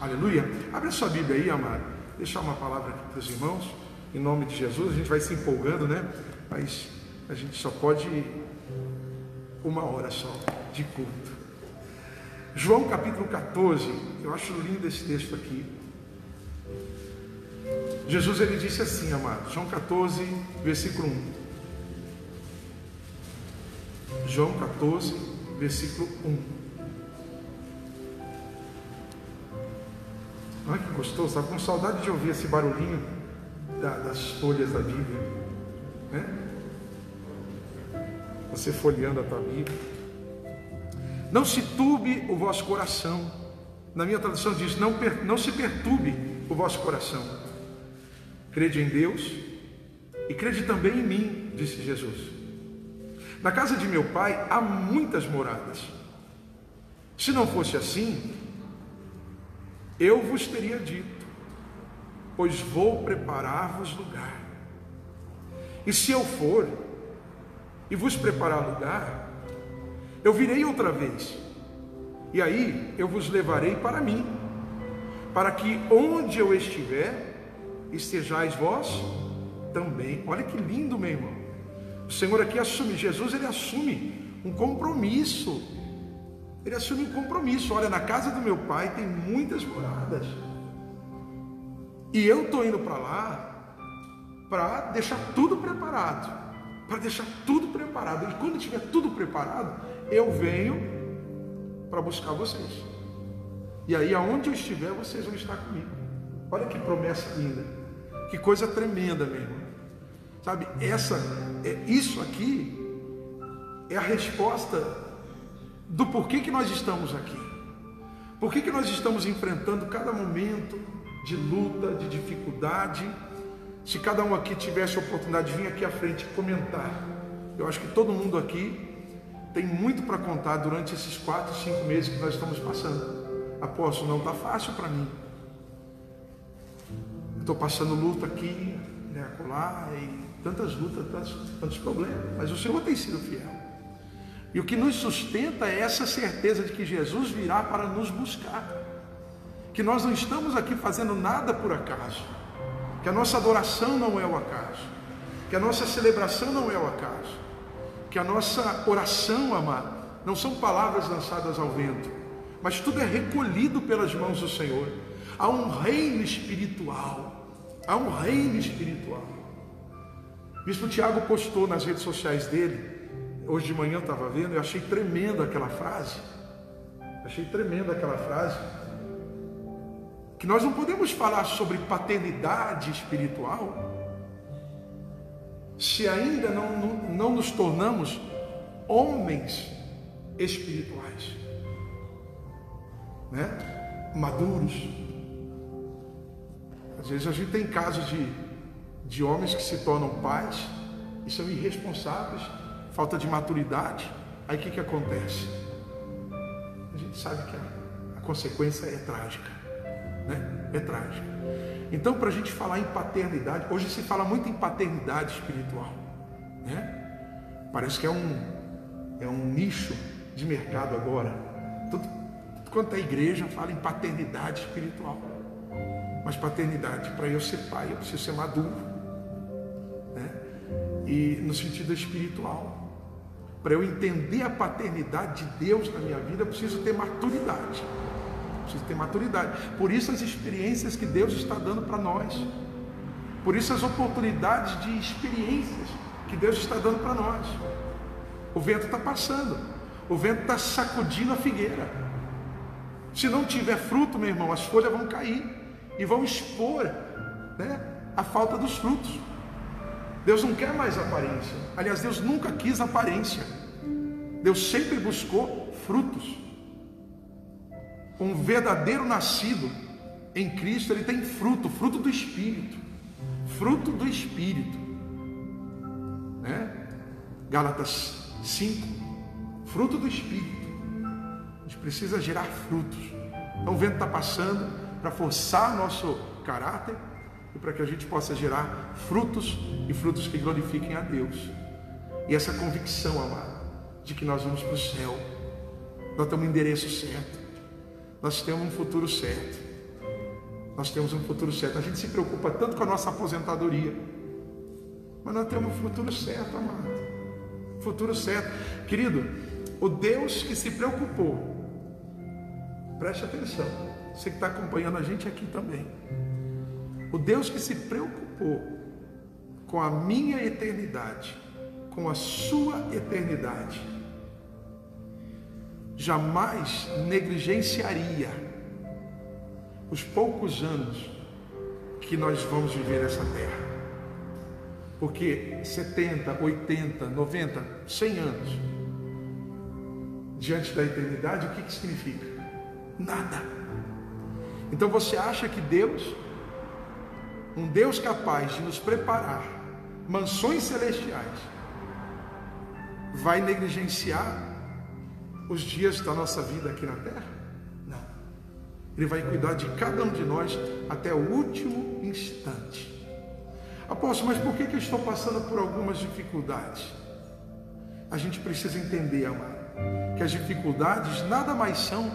Aleluia. Abre a sua Bíblia aí, amado. Deixar uma palavra aqui para os irmãos. Em nome de Jesus. A gente vai se empolgando, né? Mas a gente só pode 1 hora só de culto. João capítulo 14. Eu acho lindo esse texto aqui. Jesus, ele disse assim, amado. João 14, versículo 1. João 14, versículo 1. Olha que gostoso, estava com saudade de ouvir esse barulhinho das folhas da Bíblia, né? Você folheando a tua Bíblia. Não se turbe o vosso coração. Na minha tradução diz, não se perturbe o vosso coração. Crede em Deus e crede também em mim, disse Jesus. Na casa de meu pai há muitas moradas. Se não fosse assim, eu vos teria dito, pois vou preparar-vos lugar. E se eu for e vos preparar lugar, eu virei outra vez, e aí eu vos levarei para mim, para que onde eu estiver, estejais vós também. Olha que lindo, meu irmão. O Senhor aqui assume, Jesus, ele assume um compromisso. Ele assume um compromisso. Olha, na casa do meu pai tem muitas moradas. E eu estou indo para lá para deixar tudo preparado. Para deixar tudo preparado. E quando tiver tudo preparado, eu venho para buscar vocês. E aí, aonde eu estiver, vocês vão estar comigo. Olha que promessa linda. Que coisa tremenda, meu irmão. Sabe, isso aqui é a resposta do porquê que nós estamos aqui. Por que nós estamos enfrentando cada momento de luta, de dificuldade. Se cada um aqui tivesse a oportunidade de vir aqui à frente e comentar, eu acho que todo mundo aqui tem muito para contar durante esses 4, 5 meses que nós estamos passando. Apóstolo, não está fácil para mim. Estou passando luta aqui, né, acolá, e tantas lutas, tantos problemas, mas o Senhor tem sido fiel. E o que nos sustenta é essa certeza de que Jesus virá para nos buscar, que nós não estamos aqui fazendo nada por acaso, que a nossa adoração não é o acaso, que a nossa celebração não é o acaso, que a nossa oração, amado, não são palavras lançadas ao vento, mas tudo é recolhido pelas mãos do Senhor. Há um reino espiritual, há um reino espiritual. O Bispo Tiago postou nas redes sociais dele, hoje de manhã eu estava vendo, eu achei tremenda aquela frase, que nós não podemos falar sobre paternidade espiritual se ainda não nos tornamos homens espirituais, né? Maduros. Às vezes a gente tem casos de homens que se tornam pais e são irresponsáveis, falta de maturidade. Aí o que acontece? A gente sabe que a consequência é trágica, né? É trágica. Então, para a gente falar em paternidade, hoje se fala muito em paternidade espiritual, né? Parece que é um nicho de mercado agora. Tudo quanto é igreja fala em paternidade espiritual. Mas paternidade, para eu ser pai, eu preciso ser maduro, né? E no sentido espiritual, para eu entender a paternidade de Deus na minha vida, eu preciso ter maturidade. Por isso as experiências que Deus está dando para nós. Por isso as oportunidades de experiências que Deus está dando para nós. O vento está passando. O vento está sacudindo a figueira. Se não tiver fruto, meu irmão, as folhas vão cair e vão expor, né, a falta dos frutos. Deus não quer mais aparência. Aliás, Deus nunca quis aparência. Deus sempre buscou frutos. Um verdadeiro nascido em Cristo, ele tem fruto do Espírito. Fruto do Espírito, né? Gálatas 5, fruto do Espírito. A gente precisa gerar frutos. Então o vento está passando para forçar nosso caráter e para que a gente possa gerar frutos, e frutos que glorifiquem a Deus. E essa convicção, amado, de que nós vamos para o céu, nós temos um endereço certo, nós temos um futuro certo. Nós temos um futuro certo. A gente se preocupa tanto com a nossa aposentadoria, mas nós temos um futuro certo, amado. Futuro certo. Querido, o Deus que se preocupou, preste atenção, você que está acompanhando a gente aqui também, o Deus que se preocupou com a minha eternidade, com a sua eternidade, jamais negligenciaria os poucos anos que nós vamos viver nessa terra. Porque 70, 80, 90, 100 anos diante da eternidade, o que significa? Nada. Então você acha que Deus, um Deus capaz de nos preparar mansões celestiais, vai negligenciar os dias da nossa vida aqui na terra? Não. Ele vai cuidar de cada um de nós até o último instante. Apóstolo, mas por que eu estou passando por algumas dificuldades? A gente precisa entender, amado, que as dificuldades nada mais são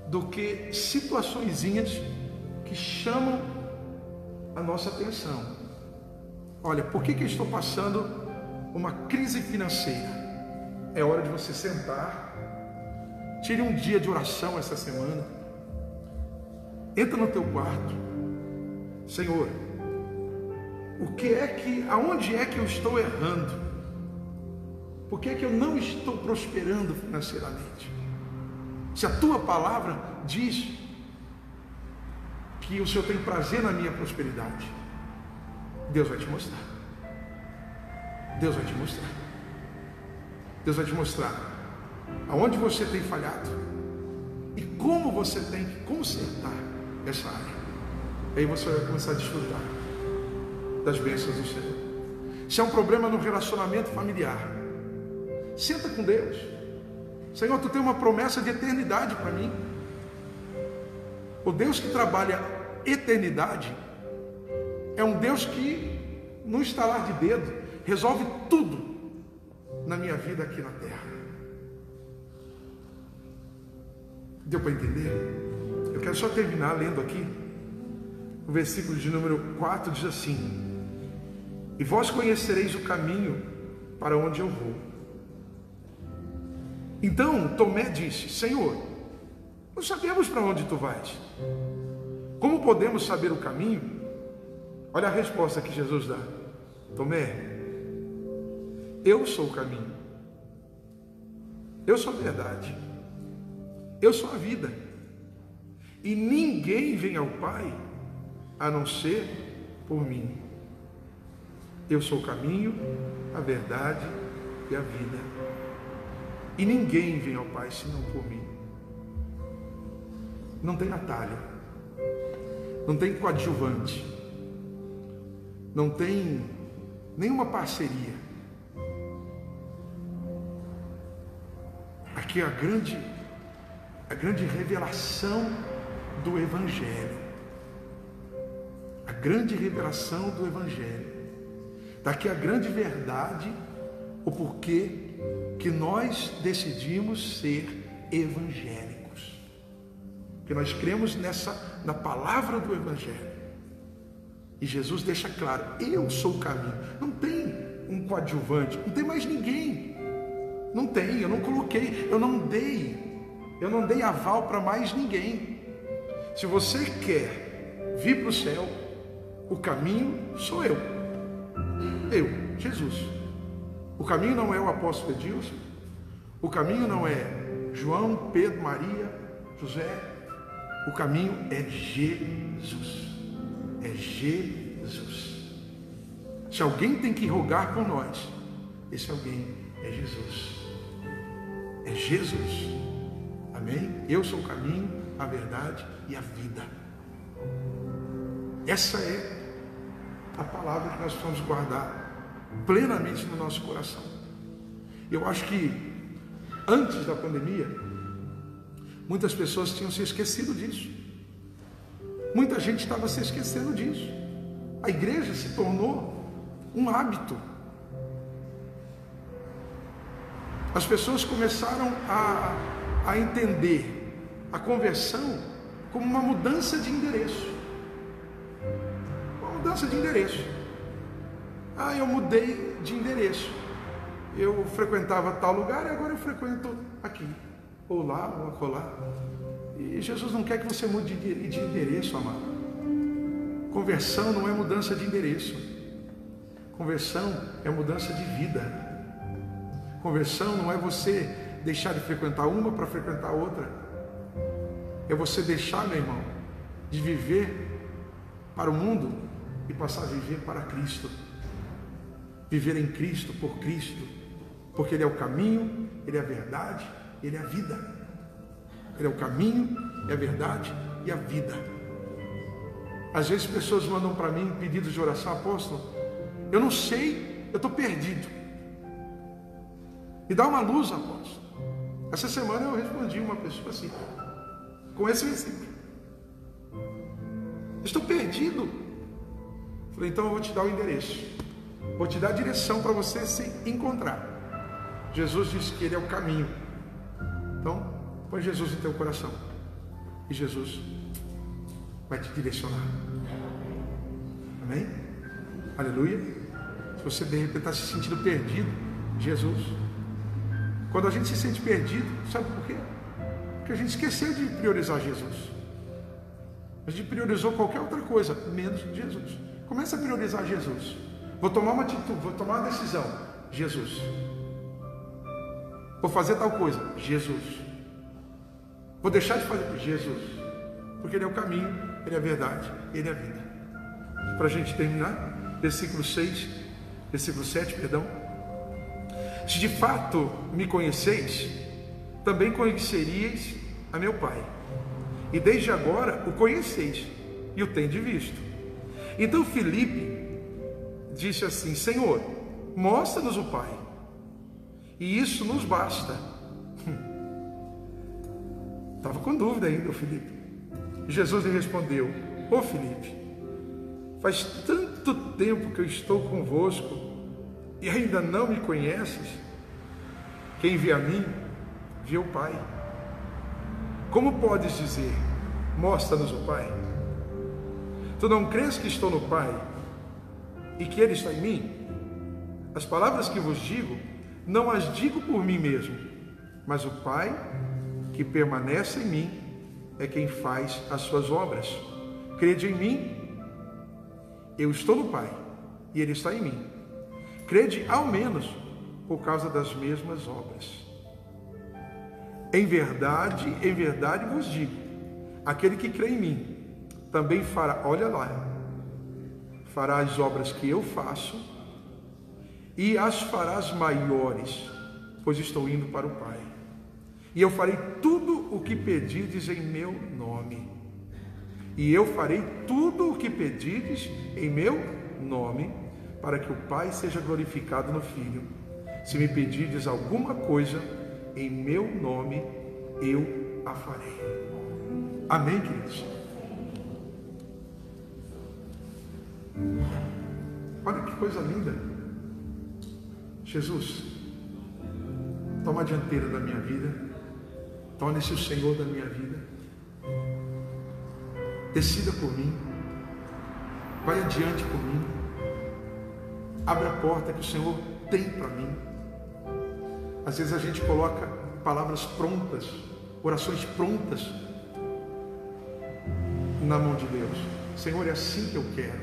do que situaçõezinhas que chamam a nossa atenção. Olha, por que eu estou passando uma crise financeira? É hora de você sentar, tire um dia de oração essa semana, entra no teu quarto, Senhor, aonde é que eu estou errando? Por que é que eu não estou prosperando financeiramente? Se a tua palavra diz que o Senhor tem prazer na minha prosperidade, Deus vai te mostrar. Deus vai te mostrar. Deus vai te mostrar aonde você tem falhado e como você tem que consertar essa área. Aí você vai começar a desfrutar das bênçãos do Senhor. Se é um problema no relacionamento familiar, senta com Deus. Senhor, tu tem uma promessa de eternidade para mim. O Deus que trabalha eternidade é um Deus que, no estalar de dedo, resolve tudo na minha vida aqui na terra. Deu para entender? Eu quero só terminar lendo aqui o versículo de número 4, diz assim: e vós conhecereis o caminho para onde eu vou. Então Tomé disse: Senhor, não sabemos para onde tu vais. Como podemos saber o caminho? Olha a resposta que Jesus dá: Tomé, eu sou o caminho, eu sou a verdade, eu sou a vida, e ninguém vem ao Pai a não ser por mim. Eu sou o caminho, a verdade e a vida, e ninguém vem ao Pai senão por mim. Não tem atalho, não tem coadjuvante, não tem nenhuma parceria. Aqui é a grande revelação do Evangelho. A grande revelação do Evangelho. Daqui a grande verdade, o porquê que nós decidimos ser evangélicos. Porque nós cremos na palavra do Evangelho. E Jesus deixa claro: eu sou o caminho. Não tem um coadjuvante, não tem mais ninguém. Não tem, eu não coloquei, eu não dei aval para mais ninguém. Se você quer vir para o céu, o caminho sou eu, Jesus. O caminho não é o apóstolo Edilson, o caminho não é João, Pedro, Maria, José. O caminho é Jesus. É Jesus. Se alguém tem que rogar por nós, esse alguém é Jesus. É Jesus. Amém? Eu sou o caminho, a verdade e a vida. Essa é a palavra que nós precisamos guardar plenamente no nosso coração. Eu acho que antes da pandemia, muitas pessoas tinham se esquecido disso. Muita gente estava se esquecendo disso. A igreja se tornou um hábito. As pessoas começaram a entender a conversão como uma mudança de endereço. Uma mudança de endereço. Ah, eu mudei de endereço. Eu frequentava tal lugar e agora eu frequento aqui, ou lá, ou acolá. E Jesus não quer que você mude de endereço, amado. Conversão não é mudança de endereço. Conversão é mudança de vida. Conversão não é você deixar de frequentar uma para frequentar outra. É você deixar, meu irmão, de viver para o mundo e passar a viver para Cristo. Viver em Cristo, por Cristo. Porque Ele é o caminho, Ele é a verdade, Ele é a vida. Ele é o caminho, é a verdade e a vida. Às vezes pessoas mandam para mim pedidos de oração: apóstolo, eu não sei, eu estou perdido. Me dá uma luz, apóstolo. Essa semana eu respondi uma pessoa assim, com esse versículo: estou perdido. Falei: então eu vou te dar o endereço, vou te dar a direção para você se encontrar. Jesus disse que Ele é o caminho. Então, põe Jesus no teu coração e Jesus vai te direcionar. Amém? Aleluia. Se você de repente está se sentindo perdido, Jesus. Quando a gente se sente perdido, sabe por quê? Porque a gente esqueceu de priorizar Jesus. A gente priorizou qualquer outra coisa, menos Jesus. Começa a priorizar Jesus. Vou tomar uma atitude, vou tomar uma decisão. Jesus. Vou fazer tal coisa. Jesus. Vou deixar de fazer. Jesus. Porque Ele é o caminho, Ele é a verdade, Ele é a vida. Para a gente terminar, versículo 6, versículo 7, perdão. Se de fato me conheceis, também conheceríeis a meu Pai. E desde agora o conheceis e o tendes visto. Então Filipe disse assim: Senhor, mostra-nos o Pai, e isso nos basta. Estava com dúvida ainda o Filipe. Jesus lhe respondeu: Ô Filipe, faz tanto tempo que eu estou convosco e ainda não me conheces? Quem vê a mim, vê o Pai. Como podes dizer: mostra-nos o Pai? Tu não crês que estou no Pai e que Ele está em mim? As palavras que vos digo, não as digo por mim mesmo, mas o Pai que permanece em mim é quem faz as suas obras. Crede em mim, eu estou no Pai e Ele está em mim. Crede ao menos por causa das mesmas obras. Em verdade vos digo, aquele que crê em mim também fará, olha lá, fará as obras que eu faço e as farás maiores, pois estou indo para o Pai. E eu farei tudo o que pedirdes em meu nome. E eu farei tudo o que pedirdes em meu nome, para que o Pai seja glorificado no Filho. Se me pedirdes alguma coisa em meu nome, eu a farei. Amém, queridos? Olha que coisa linda. Jesus, toma a dianteira da minha vida. Torne-se o Senhor da minha vida. Decida por mim. Vai adiante por mim. Abra a porta que o Senhor tem para mim. Às vezes a gente coloca palavras prontas, orações prontas na mão de Deus. Senhor, é assim que eu quero.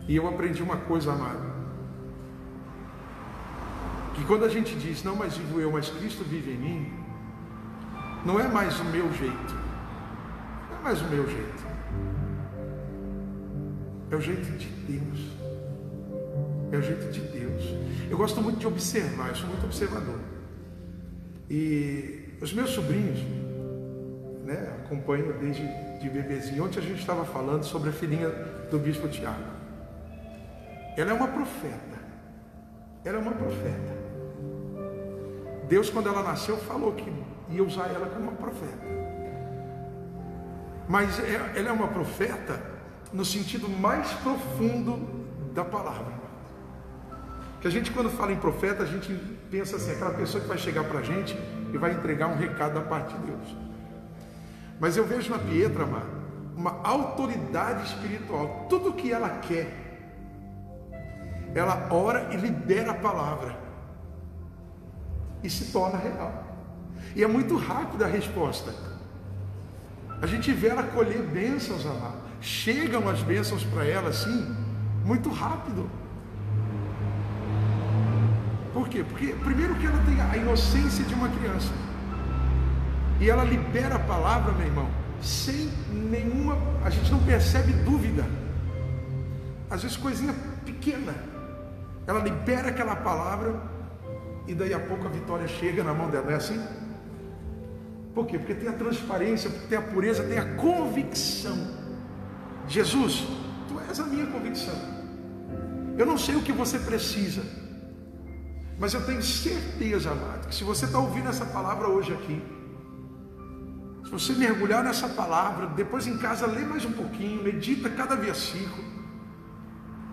E eu aprendi uma coisa, amado, que quando a gente diz: não mais vivo eu, mas Cristo vive em mim, não é mais o meu jeito. Não é mais o meu jeito. É o jeito de Deus. É o jeito de Deus. Eu gosto muito de observar, eu sou muito observador. E os meus sobrinhos, né, acompanham desde de bebezinho. Ontem a gente estava falando sobre a filhinha do bispo Tiago. Ela é uma profeta. Ela é uma profeta. Deus, quando ela nasceu, falou que ia usar ela como uma profeta. Mas ela é uma profeta no sentido mais profundo da palavra. Que a gente, quando fala em profeta, a gente pensa assim, aquela pessoa que vai chegar para a gente e vai entregar um recado da parte de Deus. Mas eu vejo na Pietra, amado, uma autoridade espiritual. Tudo que ela quer, ela ora e libera a palavra, e se torna real. E é muito rápida a resposta. A gente vê ela colher bênçãos, amado. Chegam as bênçãos para ela assim, muito rápido. Por quê? Porque primeiro que ela tem a inocência de uma criança, e ela libera a palavra, meu irmão, sem nenhuma, a gente não percebe dúvida. Às vezes coisinha pequena, ela libera aquela palavra, e daí a pouco a vitória chega na mão dela. Não é assim? Por quê? Porque tem a transparência, porque tem a pureza, tem a convicção. Jesus, tu és a minha convicção. Eu não sei o que você precisa, mas eu tenho certeza, amado, que se você está ouvindo essa palavra hoje aqui, se você mergulhar nessa palavra, depois em casa lê mais um pouquinho, medita cada versículo.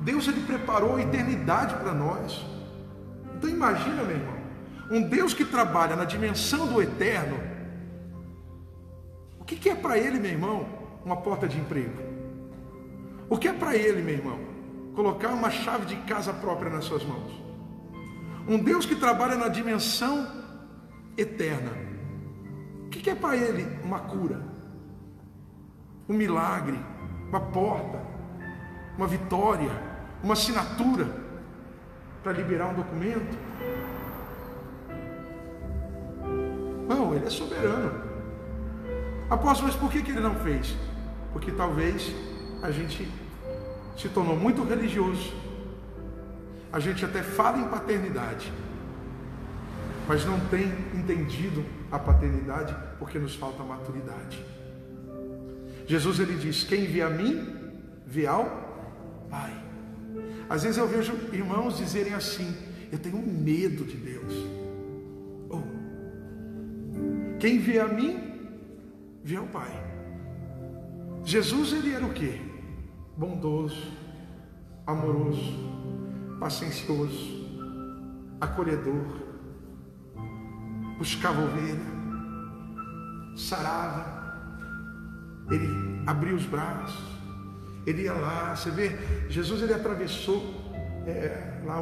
Deus, Ele preparou a eternidade para nós. Então imagina, meu irmão, um Deus que trabalha na dimensão do eterno. O que é para Ele, meu irmão, uma porta de emprego? O que é para Ele, meu irmão, colocar uma chave de casa própria nas suas mãos? Um Deus que trabalha na dimensão eterna. O que é para Ele uma cura, um milagre, uma porta, uma vitória, uma assinatura para liberar um documento? Não, Ele é soberano. Apóstolo, mas por que Ele não fez? Porque talvez a gente se tornou muito religioso. A gente até fala em paternidade, mas não tem entendido a paternidade porque nos falta maturidade. Jesus, Ele diz: quem vê a mim, vê ao Pai. Às vezes eu vejo irmãos dizerem assim: eu tenho medo de Deus. Oh, quem vê a mim, vê ao Pai. Jesus, Ele era o quê? Bondoso, amoroso, paciencioso, acolhedor, buscava ovelha, sarava, Ele abria os braços, Ele ia lá. Você vê, Jesus, Ele atravessou lá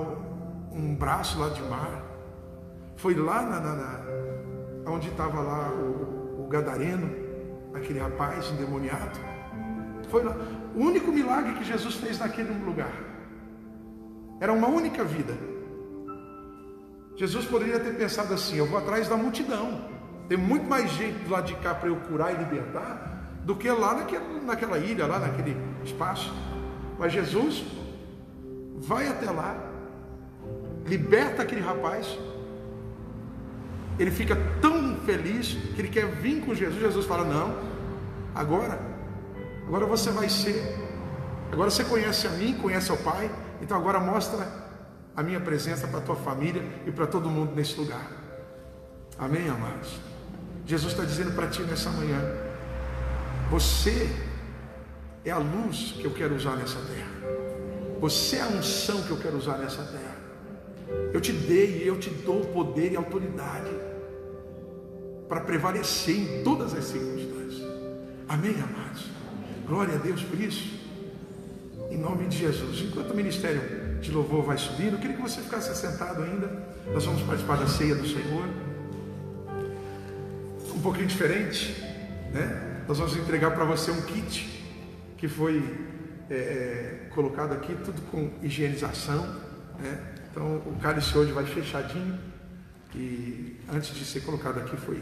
um braço lá de mar, foi lá onde estava lá o gadareno, aquele rapaz endemoniado, foi lá. O único milagre que Jesus fez naquele lugar era uma única vida. Jesus poderia ter pensado assim: eu vou atrás da multidão, tem muito mais gente do lado de cá para eu curar e libertar do que lá naquela ilha, lá naquele espaço. Mas Jesus vai até lá, liberta aquele rapaz. Ele fica tão feliz que ele quer vir com Jesus. Jesus fala: não, agora você vai ser, agora você conhece a mim, conhece ao Pai, então agora mostra a minha presença para a tua família e para todo mundo nesse lugar. Amém, amados? Jesus está dizendo para ti nessa manhã: você é a luz que eu quero usar nessa terra. Você é a unção que eu quero usar nessa terra. Eu te dei e eu te dou o poder e a autoridade para prevalecer em todas as circunstâncias. Amém, amados? Glória a Deus por isso. Em nome de Jesus. Enquanto o ministério de louvor vai subindo, eu queria que você ficasse sentado ainda. Nós vamos participar da ceia do Senhor. Um pouquinho diferente, né? Nós vamos entregar para você um kit que foi colocado aqui, tudo com higienização, né? Então o cálice hoje vai fechadinho, e antes de ser colocado aqui foi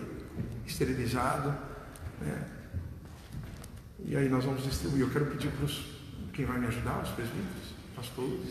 esterilizado, né? E aí nós vamos distribuir. Eu quero pedir para quem vai me ajudar, os presbíteros, pastores,